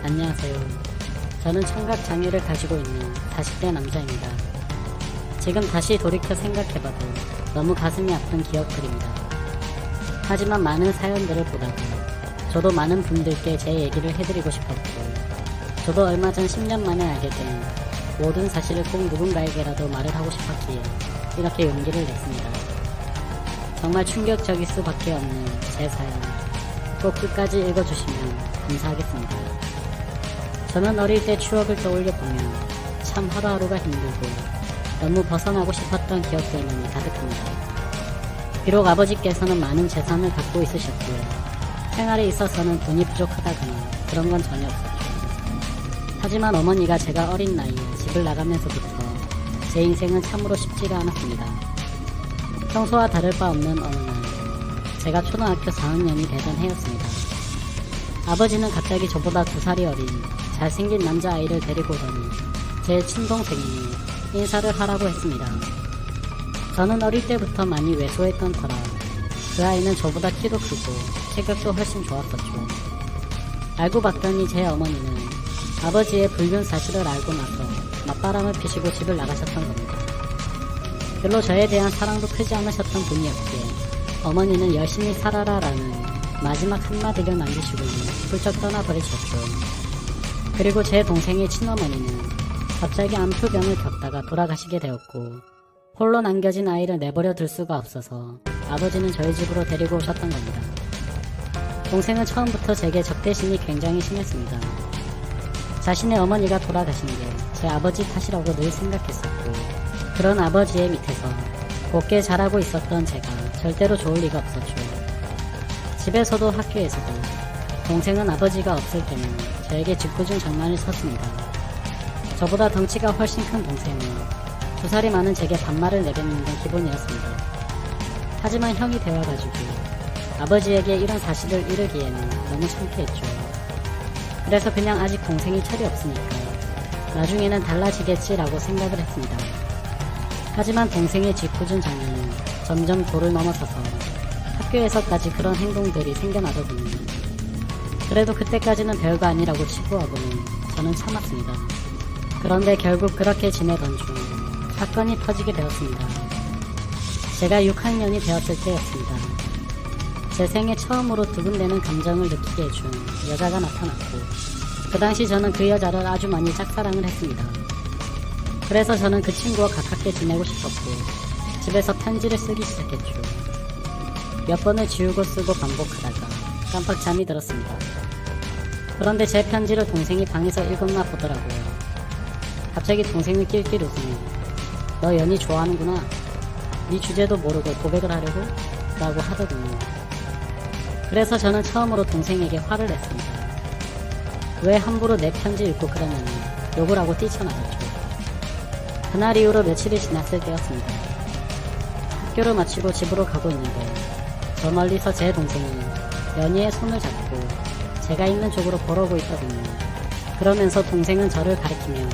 안녕하세요. 저는 청각장애를 가지고 있는 40대 남자입니다. 지금 다시 돌이켜 생각해봐도 너무 가슴이 아픈 기억들입니다. 하지만 많은 사연들을 보다가 저도 많은 분들께 제 얘기를 해드리고 싶었고, 저도 얼마 전 10년 만에 알게 된 모든 사실을 꼭 누군가에게라도 말을 하고 싶었기에 이렇게 용기를 냈습니다. 정말 충격적일 수밖에 없는 제 사연, 꼭 끝까지 읽어주시면 감사하겠습니다. 저는 어릴 때 추억을 떠올려보면 참 하루하루가 힘들고 너무 벗어나고 싶었던 기억들만이 가득합니다. 비록 아버지께서는 많은 재산을 갖고 있으셨고요, 생활에 있어서는 돈이 부족하다거나 그런 건 전혀 없었죠. 하지만 어머니가 제가 어린 나이에 집을 나가면서부터 제 인생은 참으로 쉽지가 않았습니다. 평소와 다를 바 없는 어느 날, 제가 초등학교 4학년이 되던 해였습니다. 아버지는 갑자기 저보다 2살이 어린 잘생긴 남자아이를 데리고 오더니 제 친동생이 인사를 하라고 했습니다. 저는 어릴 때부터 많이 왜소했던 터라 그 아이는 저보다 키도 크고 체격도 훨씬 좋았었죠. 알고 봤더니 제 어머니는 아버지의 불륜 사실을 알고 나서 맞바람을 피시고 집을 나가셨던 겁니다. 별로 저에 대한 사랑도 크지 않으셨던 분이었기에 어머니는 열심히 살아라 라는 마지막 한마디를 남기시고는 훌쩍 떠나버리셨죠. 그리고 제 동생의 친어머니는 갑자기 암투병을 겪다가 돌아가시게 되었고, 홀로 남겨진 아이를 내버려 둘 수가 없어서 아버지는 저희 집으로 데리고 오셨던 겁니다. 동생은 처음부터 제게 적대심이 굉장히 심했습니다. 자신의 어머니가 돌아가신 게 제 아버지 탓이라고 늘 생각했었고, 그런 아버지의 밑에서 곱게 자라고 있었던 제가 절대로 좋을 리가 없었죠. 집에서도 학교에서도 동생은 아버지가 없을 때는 저에게 짓궂은 장난을 쳤습니다. 저보다 덩치가 훨씬 큰 동생은 2살이 많은 제게 반말을 내뱉는 건 기본이었습니다. 하지만 형이 되어가지고 아버지에게 이런 사실을 이르기에는 너무 창피했죠. 그래서 그냥 아직 동생이 철이 없으니까 나중에는 달라지겠지라고 생각을 했습니다. 하지만 동생의 짓궂은 장난은 점점 도를 넘어서서 학교에서까지 그런 행동들이 생겨나더군요. 그래도 그때까지는 별거 아니라고 치부하고는 저는 참았습니다. 그런데 결국 그렇게 지내던 중 사건이 터지게 되었습니다. 제가 6학년이 되었을 때였습니다. 제 생애 처음으로 두근대는 감정을 느끼게 해준 여자가 나타났고, 그 당시 저는 그 여자를 아주 많이 짝사랑을 했습니다. 그래서 저는 그 친구와 가깝게 지내고 싶었고, 집에서 편지를 쓰기 시작했죠. 몇 번을 지우고 쓰고 반복하다가 깜빡 잠이 들었습니다. 그런데 제 편지를 동생이 방에서 읽었나 보더라고요. 갑자기 동생을 낄낄 웃으며 "너 연희 좋아하는구나. 네 주제도 모르고 고백을 하려고?" 라고 하더군요. 그래서 저는 처음으로 동생에게 화를 냈습니다. 왜 함부로 내 편지 읽고 그러냐니 욕을 하고 뛰쳐나갔죠. 그날 이후로 며칠이 지났을 때였습니다. 학교를 마치고 집으로 가고 있는데 저 멀리서 제 동생이 연희의 손을 잡고 제가 있는 쪽으로 걸어오고 있거든요. 그러면서 동생은 저를 가리키며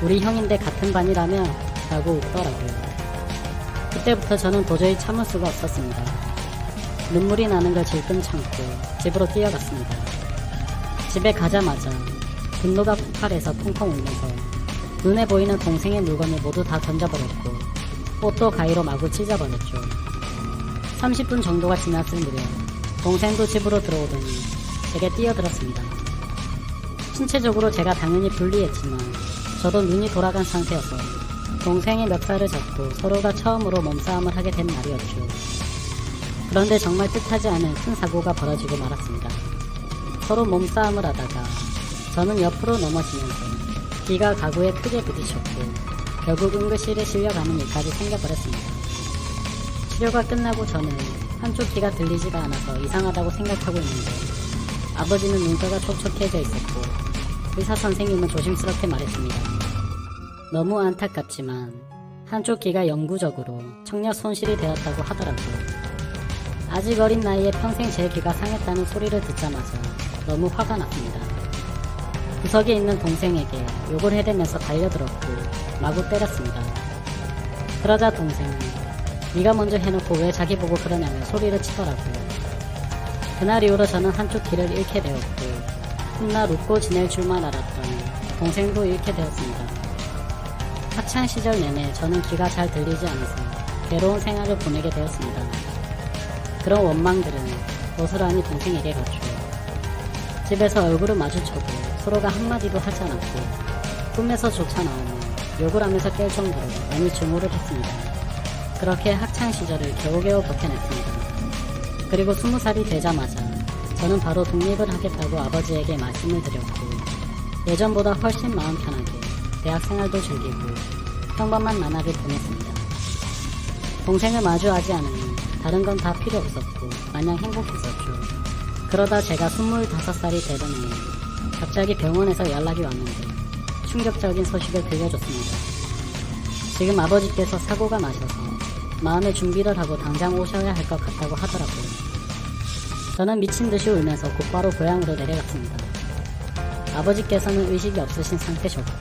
"우리 형인데 같은 반이라며?" 라고 웃더라고요. 그때부터 저는 도저히 참을 수가 없었습니다. 눈물이 나는 걸 질끈 참고 집으로 뛰어갔습니다. 집에 가자마자 분노가 폭발해서 펑펑 울면서 눈에 보이는 동생의 물건을 모두 다 던져버렸고, 옷도 가위로 마구 찢어버렸죠. 30분 정도가 지났을 무렵 동생도 집으로 들어오더니 제게 뛰어들었습니다. 신체적으로 제가 당연히 불리했지만 저도 눈이 돌아간 상태여서 동생의 멱살을 잡고 서로가 처음으로 몸싸움을 하게 된 날이었죠. 그런데 정말 뜻하지 않은 큰 사고가 벌어지고 말았습니다. 서로 몸싸움을 하다가 저는 옆으로 넘어지면서 귀가 가구에 크게 부딪혔고, 결국 응급실에 실려가는 일까지 생겨버렸습니다. 치료가 끝나고 저는 한쪽 귀가 들리지가 않아서 이상하다고 생각하고 있는데, 아버지는 눈가가 촉촉해져 있었고 의사 선생님은 조심스럽게 말했습니다. 너무 안타깝지만 한쪽 귀가 영구적으로 청력 손실이 되었다고 하더라고요. 아직 어린 나이에 평생 제 귀가 상했다는 소리를 듣자마자 너무 화가 났습니다. 구석에 있는 동생에게 욕을 해대면서 달려들었고 마구 때렸습니다. 그러자 동생은 "네가 먼저 해놓고 왜 자기 보고 그러냐며 소리를 치더라고요. 그날 이후로 저는 한쪽 귀를 잃게 되었고, 훗날 웃고 지낼 줄만 알았던 동생도 잃게 되었습니다. 학창시절 내내 저는 귀가 잘 들리지 않아서 괴로운 생활을 보내게 되었습니다. 그런 원망들은 고스란히 동생에게 갔죠. 집에서 얼굴을 마주쳐도 서로가 한마디도 하지 않았고 꿈에서조차 나오면 욕을 하면서 깰 정도로 많이 증오를 했습니다. 그렇게 학창시절을 겨우겨우 버텨냈습니다. 그리고 20살이 되자마자 저는 바로 독립을 하겠다고 아버지에게 말씀을 드렸고 예전보다 훨씬 마음 편하게 대학생활도 즐기고 평범한 나날을 보냈습니다. 동생을 마주하지 않으니 다른 건 다 필요 없었고 마냥 행복했었죠. 그러다 제가 25살이 되던 해에 갑자기 병원에서 연락이 왔는데 충격적인 소식을 들려줬습니다. 지금 아버지께서 사고가 나셔서 마음의 준비를 하고 당장 오셔야 할 것 같다고 하더라고요. 저는 미친듯이 울면서 곧바로 고향으로 내려갔습니다. 아버지께서는 의식이 없으신 상태셨고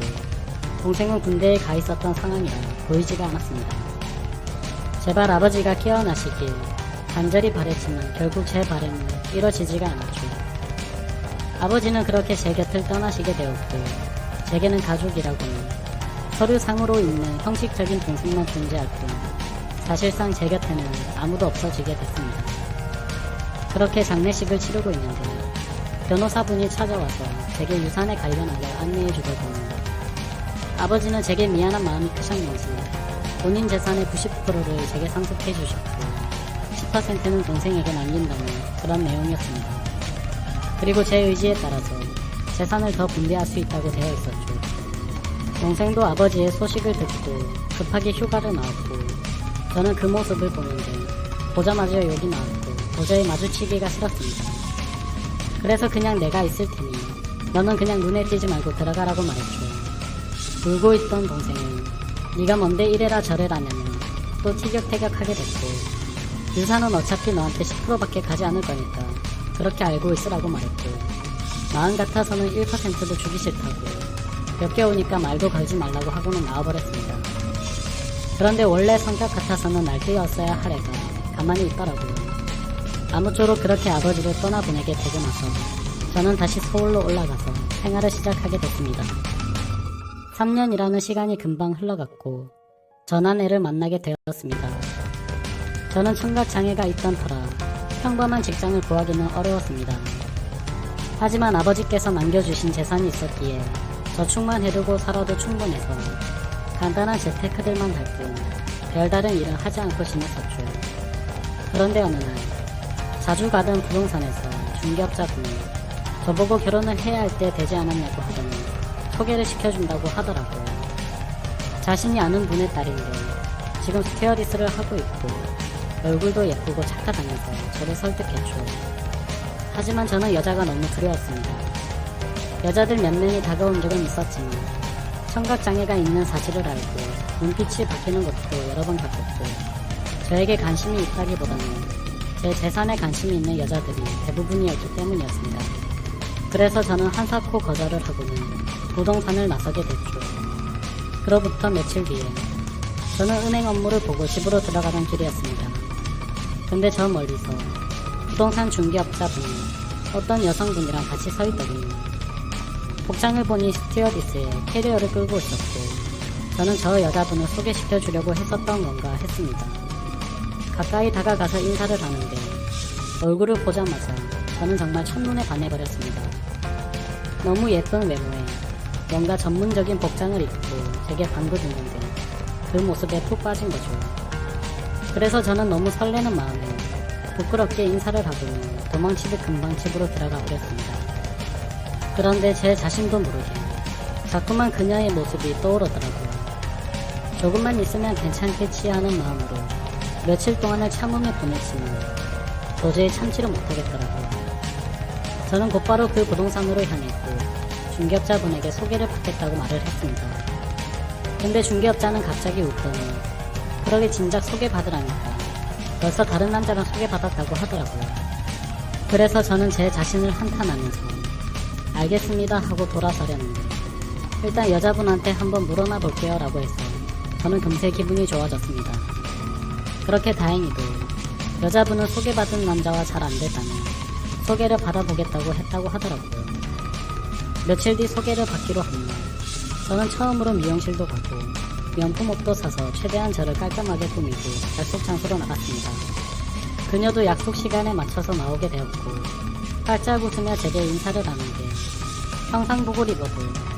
동생은 군대에 가 있었던 상황이라 보이지가 않았습니다. 제발 아버지가 깨어나시길 간절히 바랬지만 결국 제 바람은 이뤄지지가 않았죠. 아버지는 그렇게 제 곁을 떠나시게 되었고 제게는 가족이라고는 서류상으로 있는 형식적인 동생만 존재할 뿐 사실상 제 곁에는 아무도 없어지게 됐습니다. 그렇게 장례식을 치르고 있는데 변호사분이 찾아와서 제게 유산에 관련하여 안내해 주더군요. 아버지는 제게 미안한 마음이 크셨는지 본인 재산의 90%를 제게 상속해 주셨고 10%는 동생에게 남긴다는 그런 내용이었습니다. 그리고 제 의지에 따라서 재산을 더 분배할 수 있다고 되어 있었죠. 동생도 아버지의 소식을 듣고 급하게 휴가를 나왔고 저는 그 모습을 보는데 보자마자 욕이 나왔고 도저히 마주치기가 싫었습니다. 그래서 그냥 내가 있을 테니 너는 그냥 눈에 띄지 말고 들어가라고 말했죠. 울고 있던 동생은 네가 뭔데 이래라 저래라냐며 또 티격태격하게 됐고 유산은 어차피 너한테 10%밖에 가지 않을 거니까 그렇게 알고 있으라고 말했고 마음 같아서는 1%도 주기 싫다고 역겨우니까 말도 걸지 말라고 하고는 나와버렸습니다. 그런데 원래 성격 같아서는 날뛰었어야 할 애가 가만히 있더라고요. 아무쪼록 그렇게 아버지를 떠나보내게 되고 나서 저는 다시 서울로 올라가서 생활을 시작하게 됐습니다. 3년이라는 시간이 금방 흘러갔고 전한 애를 만나게 되었습니다. 저는 청각장애가 있던 터라 평범한 직장을 구하기는 어려웠습니다. 하지만 아버지께서 남겨주신 재산이 있었기에 저축만 해두고 살아도 충분해서 간단한 재테크들만 할 뿐 별다른 일은 하지 않고 지냈었죠. 그런데 어느 날 자주 가던 부동산에서 중개업자분이 저보고 결혼을 해야 할 때 되지 않았냐고 하더니 소개를 시켜준다고 하더라고요. 자신이 아는 분의 딸인데 지금 스튜어디스를 하고 있고 얼굴도 예쁘고 착하다면서 저를 설득했죠. 하지만 저는 여자가 너무 두려웠습니다. 여자들 몇 명이 다가온 적은 있었지만 청각장애가 있는 사실을 알고 눈빛이 바뀌는 것도 여러 번 겪었고 저에게 관심이 있다기보다는 제 재산에 관심이 있는 여자들이 대부분이었기 때문이었습니다. 그래서 저는 한사코 거절을 하고는 부동산을 나서게 됐죠. 그로부터 며칠 뒤에 저는 은행 업무를 보고 집으로 들어가던 길이었습니다. 근데 저 멀리서 부동산 중개업자분이 어떤 여성분이랑 같이 서 있더군요. 복장을 보니 스튜어디스에 캐리어를 끌고 있었고 저는 저 여자분을 소개시켜 주려고 했었던 건가 했습니다. 가까이 다가가서 인사를 하는데 얼굴을 보자마자 저는 정말 첫눈에 반해버렸습니다. 너무 예쁜 외모에 뭔가 전문적인 복장을 입고 제게 반겨주는데 그 모습에 푹 빠진 거죠. 그래서 저는 너무 설레는 마음에 부끄럽게 인사를 하고는 도망치듯 금방 집으로 들어가 버렸습니다. 그런데 제 자신도 모르게 자꾸만 그녀의 모습이 떠오르더라고요. 조금만 있으면 괜찮겠지 하는 마음으로 며칠 동안을 참으며 보냈지만 도저히 참지를 못하겠더라고요. 저는 곧바로 그 부동산으로 향했고 중개업자분에게 소개를 받겠다고 말을 했습니다. 근데 중개업자는 갑자기 웃더니 그러게 진작 소개받으라니까 벌써 다른 남자랑 소개받았다고 하더라고요. 그래서 저는 제 자신을 한탄하면서 알겠습니다 하고 돌아서려는데 일단 여자분한테 한번 물어나 볼게요 라고 해서 저는 금세 기분이 좋아졌습니다. 그렇게 다행히도 여자분은 소개받은 남자와 잘 안되다며 소개를 받아보겠다고 했다고 하더라고요. 며칠 뒤 소개를 받기로 합니다. 저는 처음으로 미용실도 가고 명품 옷도 사서 최대한 저를 깔끔하게 꾸미고 약속 장소로 나갔습니다. 그녀도 약속 시간에 맞춰서 나오게 되었고 활짝 웃으며 제게 인사를 하는 게 평상복을 입어도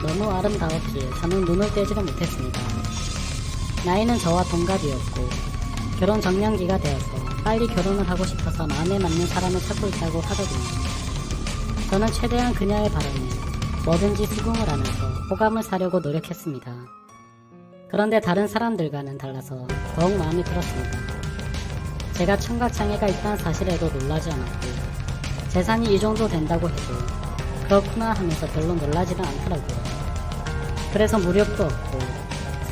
너무 아름다웠기에 저는 눈을 떼지를 못했습니다. 나이는 저와 동갑이었고 결혼 정년기가 되어서 빨리 결혼을 하고 싶어서 마음에 맞는 사람을 찾고 있다고 하더군요. 저는 최대한 그녀의 바람에 뭐든지 수긍을 하면서 호감을 사려고 노력했습니다. 그런데 다른 사람들과는 달라서 더욱 마음이 들었습니다. 제가 청각장애가 있다는 사실에도 놀라지 않았고 재산이 이 정도 된다고 해도 그렇구나 하면서 별로 놀라지는 않더라고요. 그래서 무력도 없고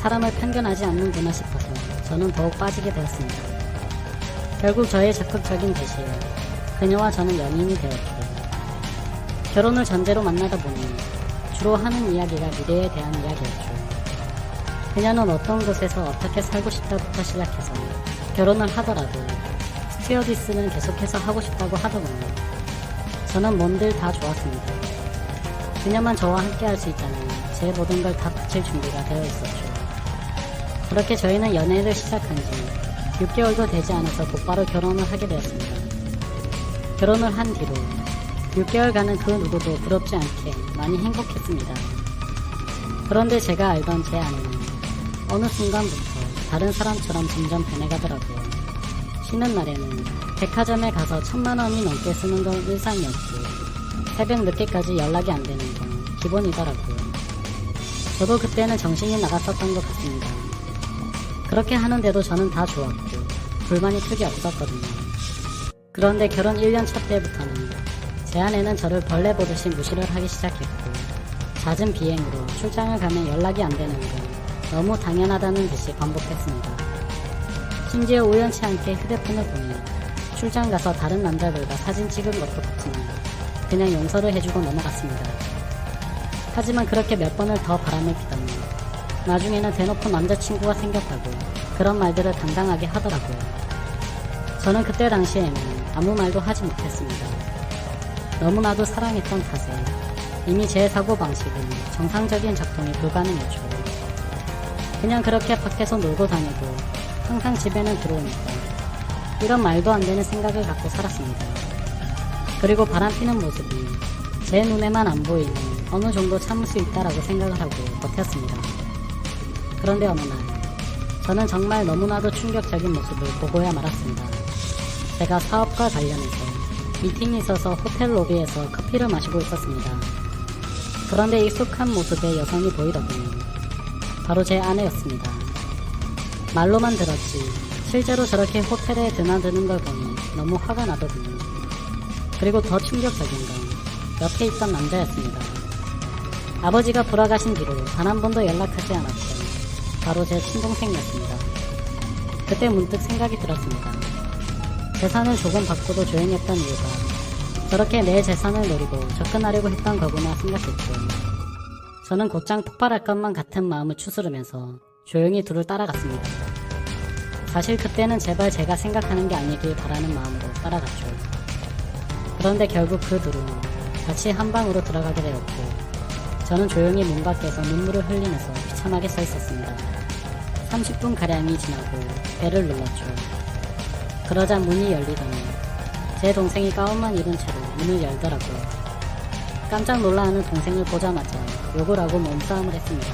사람을 편견하지 않는구나 싶어서 저는 더욱 빠지게 되었습니다. 결국 저의 적극적인 제시에 그녀와 저는 연인이 되었고 결혼을 전제로 만나다 보니 주로 하는 이야기가 미래에 대한 이야기였죠. 그녀는 어떤 곳에서 어떻게 살고 싶다부터 시작해서 결혼을 하더라도 스튜어디스는 계속해서 하고 싶다고 하더군요. 저는 뭔들 다 좋았습니다. 그녀만 저와 함께 할 수 있다면 제 모든 걸 다 바칠 준비가 되어 있었죠. 그렇게 저희는 연애를 시작한 지 6개월도 되지 않아서 곧바로 결혼을 하게 되었습니다. 결혼을 한 뒤로 6개월간은 그 누구도 부럽지 않게 많이 행복했습니다. 그런데 제가 알던 제 아내는 어느 순간부터 다른 사람처럼 점점 변해가더라고요. 쉬는 날에는 백화점에 가서 1000만원이 넘게 쓰는 건 일상이었고 새벽 늦게까지 연락이 안 되는 건 기본이더라고요. 저도 그때는 정신이 나갔었던 것 같습니다. 그렇게 하는데도 저는 다 좋았고 불만이 크게 없었거든요. 그런데 결혼 1년 차 때부터는 제 아내는 저를 벌레 보듯이 무시를 하기 시작했고 잦은 비행으로 출장을 가면 연락이 안 되는 건 너무 당연하다는 듯이 반복했습니다. 심지어 우연치 않게 휴대폰을 보니 출장 가서 다른 남자들과 사진 찍은 것도 같지만 그냥 용서를 해주고 넘어갔습니다. 하지만 그렇게 몇 번을 더 바람을 피더니 나중에는 대놓고 남자친구가 생겼다고 그런 말들을 당당하게 하더라고요. 저는 그때 당시에는 아무 말도 하지 못했습니다. 너무나도 사랑했던 탓에 이미 제 사고방식은 정상적인 작동이 불가능했죠. 그냥 그렇게 밖에서 놀고 다니고 항상 집에는 들어오니까 이런 말도 안 되는 생각을 갖고 살았습니다. 그리고 바람피는 모습이 제 눈에만 안 보이는 어느 정도 참을 수 있다라고 생각을 하고 버텼습니다. 그런데 어느 날 저는 정말 너무나도 충격적인 모습을 보고야 말았습니다. 제가 사업과 관련해서 미팅이 있어서 호텔 로비에서 커피를 마시고 있었습니다. 그런데 익숙한 모습의 여성이 보이더군요. 바로 제 아내였습니다. 말로만 들었지 실제로 저렇게 호텔에 드나드는 걸 보니 너무 화가 나더군요. 그리고 더 충격적인 건 옆에 있던 남자였습니다. 아버지가 돌아가신 뒤로 단 한 번도 연락하지 않았던 바로 제 친동생이었습니다. 그때 문득 생각이 들었습니다. 재산을 조금 받고도 조용했던 이유가 저렇게 내 재산을 노리고 접근하려고 했던 거구나 생각했죠. 저는 곧장 폭발할 것만 같은 마음을 추스르면서 조용히 둘을 따라갔습니다. 사실 그때는 제발 제가 생각하는 게 아니길 바라는 마음으로 따라갔죠. 그런데 결국 그 둘은 같이 한 방으로 들어가게 되었고 저는 조용히 문 밖에서 눈물을 흘리면서 비참하게 서 있었습니다. 30분가량이 지나고 벨을 눌렀죠. 그러자 문이 열리더니 제 동생이 가운만 입은 채로 문을 열더라고요. 깜짝 놀라하는 동생을 보자마자 욕을 하고 몸싸움을 했습니다.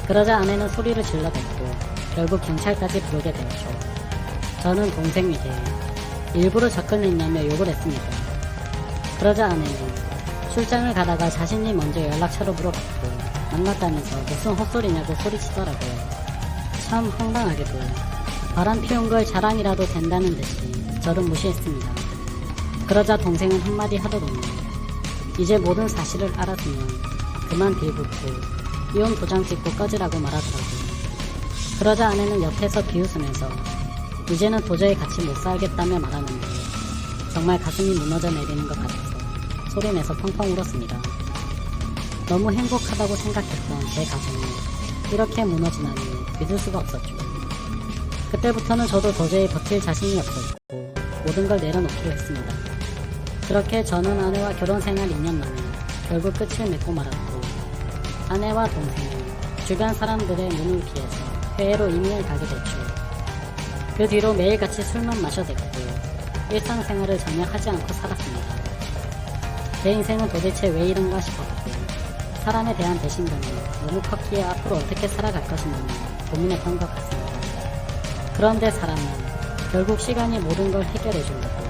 그러자 아내는 소리를 질러댔고 결국 경찰까지 부르게 되었죠. 저는 동생에게 일부러 접근했냐며 욕을 했습니다. 그러자 아내는 출장을 가다가 자신이 먼저 연락처를 물어봤고 만났다면서 무슨 헛소리냐고 소리치더라고요. 참 황당하게도 바람 피운 걸 자랑이라도 된다는 듯이 저를 무시했습니다. 그러자 동생은 한마디 하더군요. 이제 모든 사실을 알았으면 그만 빌붙고 이혼 도장 찍고 꺼지라고 말하더라고요. 그러자 아내는 옆에서 비웃으면서 이제는 도저히 같이 못 살겠다며 말하는데 정말 가슴이 무너져 내리는 것 같아서 소리내서 펑펑 울었습니다. 너무 행복하다고 생각했던 제 가정이 이렇게 무너지다니 믿을 수가 없었죠. 그때부터는 저도 도저히 버틸 자신이 없었고 모든 걸 내려놓기로 했습니다. 그렇게 저는 아내와 결혼 생활 2년 만에 결국 끝을 맺고 말았고, 아내와 동생은 주변 사람들의 눈을 피해서 해외로 이민을 가게 됐죠. 그 뒤로 매일같이 술만 마셔댔고 일상생활을 전혀 하지 않고 살았습니다. 제 인생은 도대체 왜 이런가 싶었고, 사람에 대한 배신감이 너무 컸기에 앞으로 어떻게 살아갈 것인지 고민했던 것 같습니다. 그런데 사람은 결국 시간이 모든 걸 해결해주려고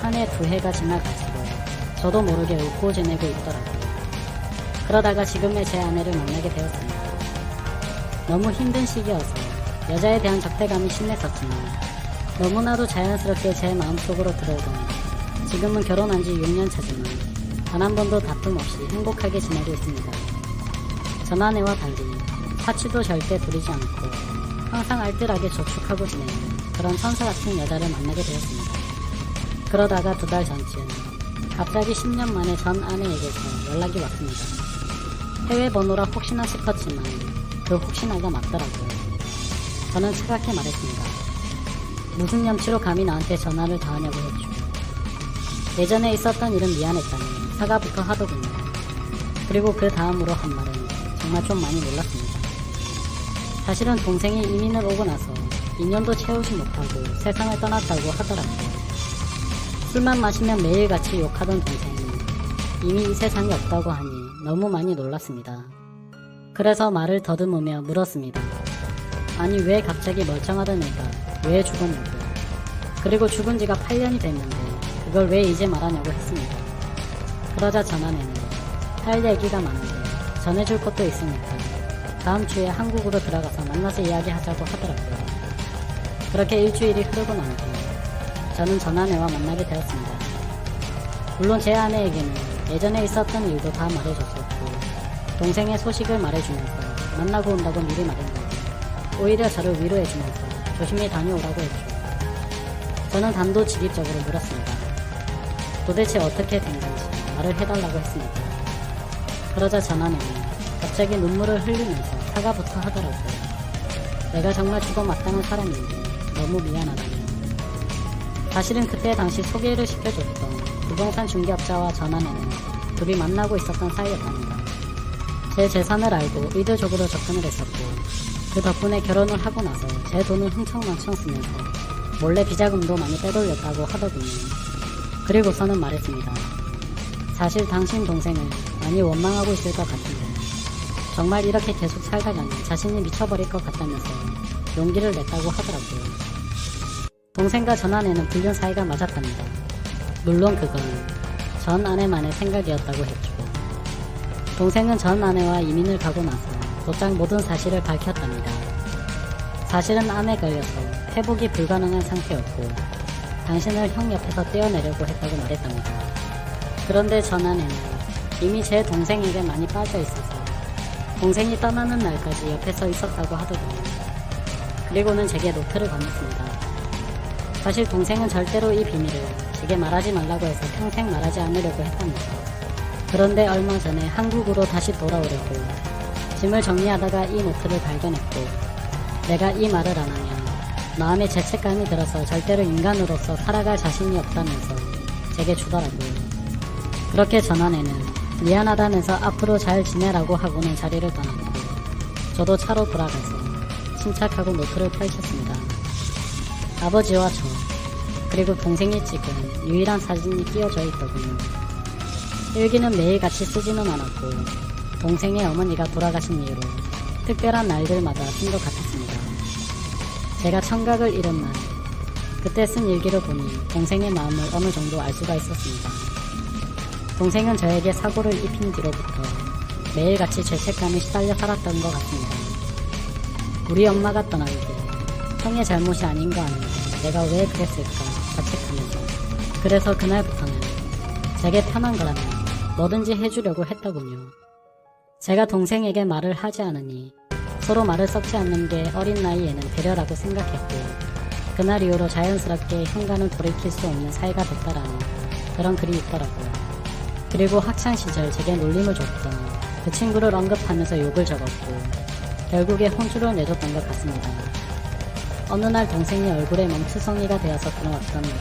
한 해 두 해가 지나가지고 저도 모르게 웃고 지내고 있더라고요. 그러다가 지금의 제 아내를 만나게 되었습니다. 너무 힘든 시기여서 여자에 대한 적대감이 심했었지만 너무나도 자연스럽게 제 마음속으로 들어오더니 지금은 결혼한 지 6년 차지만 단 한 번도 다툼 없이 행복하게 지내고 있습니다. 전 아내와 달리 사치도 절대 부리지 않고 항상 알뜰하게 저축하고 지내는 그런 천사 같은 여자를 만나게 되었습니다. 그러다가 2달 전쯤 갑자기 10년 만에 전 아내에게서 연락이 왔습니다. 해외 번호라 혹시나 싶었지만 그 혹시나가 맞더라고요. 저는 차갑게 말했습니다. 무슨 염치로 감히 나한테 전화를 다 하냐고 했죠. 예전에 있었던 일은 미안했다니 사과부터 하더군요. 그리고 그 다음으로 한 말은 정말 좀 많이 놀랐습니다. 사실은 동생이 이민을 오고 나서 2년도 채우지 못하고 세상을 떠났다고 하더라고요. 술만 마시면 매일같이 욕하던 동생이 이미 이 세상에 없다고 하니 너무 많이 놀랐습니다. 그래서 말을 더듬으며 물었습니다. 아니 왜 갑자기 멀쩡하던 애가 왜 죽었냐고. 그리고 죽은 지가 8년이 됐는데 그걸 왜 이제 말하냐고 했습니다. 그러자 전 아내는 할 얘기가 많은데 전해줄 것도 있으니까 다음 주에 한국으로 들어가서 만나서 이야기하자고 하더라고요. 그렇게 일주일이 흐르고 난 뒤 저는 전 아내와 만나게 되었습니다. 물론 제 아내에게는 예전에 있었던 일도 다 말해줬었고 동생의 소식을 말해주면서 만나고 온다고 미리 말했는데 오히려 저를 위로해주면서 조심히 다녀오라고 했죠. 저는 단도직입적으로 물었습니다. 도대체 어떻게 된 건지 말을 해달라고 했습니다. 그러자 전 아내는 갑자기 눈물을 흘리면서 사과부터 하더라고요. 내가 정말 죽어 마땅한 사람인데 너무 미안하다며. 사실은 그때 당시 소개를 시켜줬던 부동산 중개업자와 전 아내는 둘이 만나고 있었던 사이였답니다. 제 재산을 알고 의도적으로 접근을 했었고 그 덕분에 결혼을 하고 나서 제 돈을 흥청망청 쓰면서 몰래 비자금도 많이 빼돌렸다고 하더군요. 그리고서는 말했습니다. 사실 당신 동생은 많이 원망하고 있을 것 같은데 정말 이렇게 계속 살다가는 자신이 미쳐버릴 것 같다면서 용기를 냈다고 하더라고요. 동생과 전 아내는 불륜 사이가 맞았답니다. 물론 그건 전 아내만의 생각이었다고 했죠. 동생은 전 아내와 이민을 가고 나서 곧장 모든 사실을 밝혔답니다. 사실은 암에 걸려서 회복이 불가능한 상태였고 당신을 형 옆에서 떼어내려고 했다고 말했답니다. 그런데 전 아내는 이미 제 동생에게 많이 빠져 있어서 동생이 떠나는 날까지 옆에 서 있었다고 하더군요. 그리고는 제게 노트를 건넸습니다. 사실 동생은 절대로 이 비밀을 제게 말하지 말라고 해서 평생 말하지 않으려고 했답니다. 그런데 얼마 전에 한국으로 다시 돌아오려고 짐을 정리하다가 이 노트를 발견했고 내가 이 말을 안 하면 마음에 죄책감이 들어서 절대로 인간으로서 살아갈 자신이 없다면서 제게 주더라고요. 그렇게 전 아내는 미안하다면서 앞으로 잘 지내라고 하고는 자리를 떠났고 저도 차로 돌아가서 침착하고 노트를 펼쳤습니다. 아버지와 저 그리고 동생이 찍은 유일한 사진이 끼워져 있더군요. 일기는 매일같이 쓰지는 않았고 동생의 어머니가 돌아가신 이후로 특별한 날들마다 쓴 것 같았습니다. 제가 청각을 잃은 날 그때 쓴 일기를 보니 동생의 마음을 어느 정도 알 수가 있었습니다. 동생은 저에게 사고를 입힌 뒤로부터 매일같이 죄책감에 시달려 살았던 것 같습니다. 우리 엄마가 떠난 게 형의 잘못이 아닌 거 아닌데 내가 왜 그랬을까 자책하면서 그래서 그날부터는 제게 편한 거라면 뭐든지 해주려고 했더군요. 제가 동생에게 말을 하지 않으니 서로 말을 섞지 않는 게 어린 나이에는 배려라고 생각했고 그날 이후로 자연스럽게 형과는 돌이킬 수 없는 사이가 됐다라는 그런 글이 있더라고요. 그리고 학창시절 제게 놀림을 줬던 그 친구를 언급하면서 욕을 적었고 결국에 혼쭐을 내줬던 것 같습니다. 어느 날 동생이 얼굴에 멍투성이가 되어서 들어왔던 일이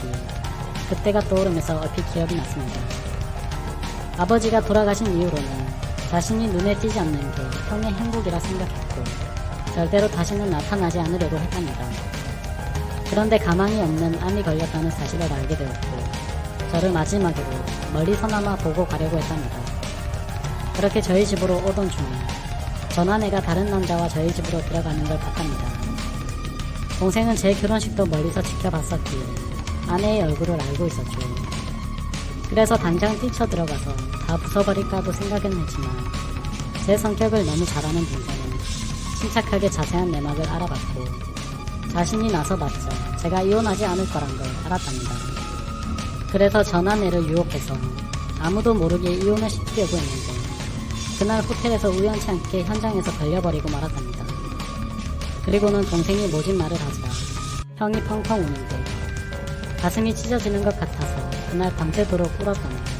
그때가 떠오르면서 얼핏 기억이 났습니다. 아버지가 돌아가신 이후로는 자신이 눈에 띄지 않는 게 형의 행복이라 생각했고 절대로 다시는 나타나지 않으려고 했답니다. 그런데 가망이 없는 암이 걸렸다는 사실을 알게 되었고 저를 마지막으로 멀리서나마 보고 가려고 했답니다. 그렇게 저희 집으로 오던 중에 전 아내가 다른 남자와 저희 집으로 들어가는 걸 봤답니다. 동생은 제 결혼식도 멀리서 지켜봤었기에 아내의 얼굴을 알고 있었죠. 그래서 당장 뛰쳐들어가서 다 부숴버릴까도 생각은 했지만 제 성격을 너무 잘 아는 동생은 침착하게 자세한 내막을 알아봤고 자신이 나서봤자 제가 이혼하지 않을 거란 걸 알았답니다. 그래서 전 아내를 유혹해서 아무도 모르게 이혼을 시키려고 했는데 그날 호텔에서 우연치 않게 현장에서 걸려버리고 말았답니다. 그리고는 동생이 모진 말을 하자 형이 펑펑 우는데 가슴이 찢어지는 것 같아서 그날 밤새도록 울었답니다.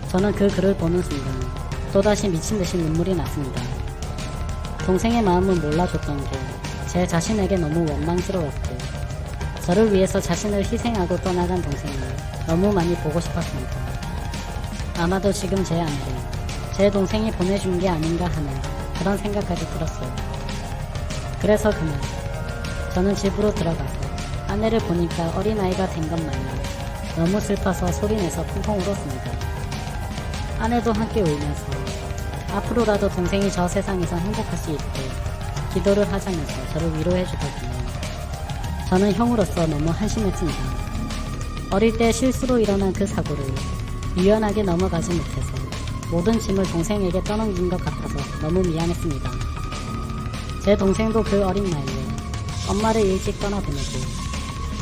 저는 그 글을 보는 순간 또다시 미친듯이 눈물이 났습니다. 동생의 마음은 몰라줬던 게 제 자신에게 너무 원망스러웠고 저를 위해서 자신을 희생하고 떠나간 동생을 너무 많이 보고 싶었습니다. 아마도 지금 제 아내를 제 동생이 보내준 게 아닌가 하는 그런 생각까지 들었어요. 그래서 그날 저는 집으로 들어가서 아내를 보니까 어린아이가 된 것 마냥 너무 슬퍼서 소리내서 펑펑 울었습니다. 아내도 함께 울면서 앞으로라도 동생이 저 세상에서 행복할 수 있게 기도를 하자면서 저를 위로해 주더군요. 저는 형으로서 너무 한심했습니다. 어릴 때 실수로 일어난 그 사고를 유연하게 넘어가지 못해서 모든 짐을 동생에게 떠넘긴 것 같아서 너무 미안했습니다. 제 동생도 그 어린 나이에 엄마를 일찍 떠나보내고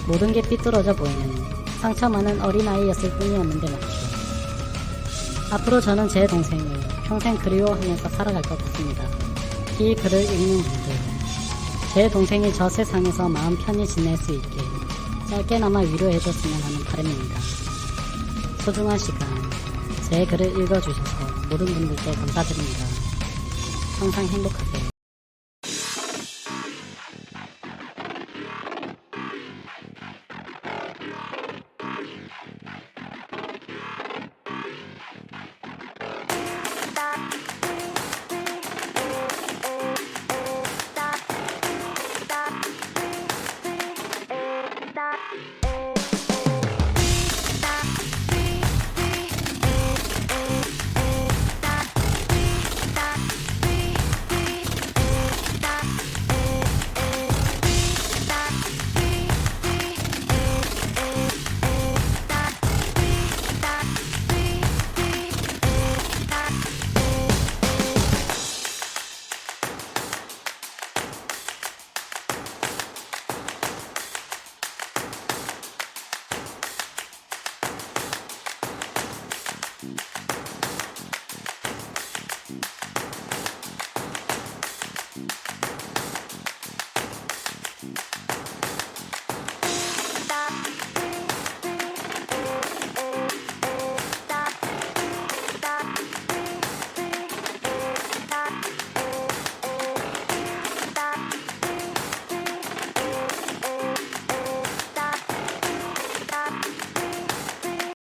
모든 게 삐뚤어져 보이는 상처 많은 어린아이였을 뿐이었는데 말이죠. 앞으로 저는 제 동생을 평생 그리워하면서 살아갈 것 같습니다. 이 글을 읽는 분들, 제 동생이 저 세상에서 마음 편히 지낼 수 있게 짧게나마 위로해줬으면 하는 바람입니다. 소중한 시간, 제 글을 읽어주셔서 모든 분들께 감사드립니다. 항상 행복하세요.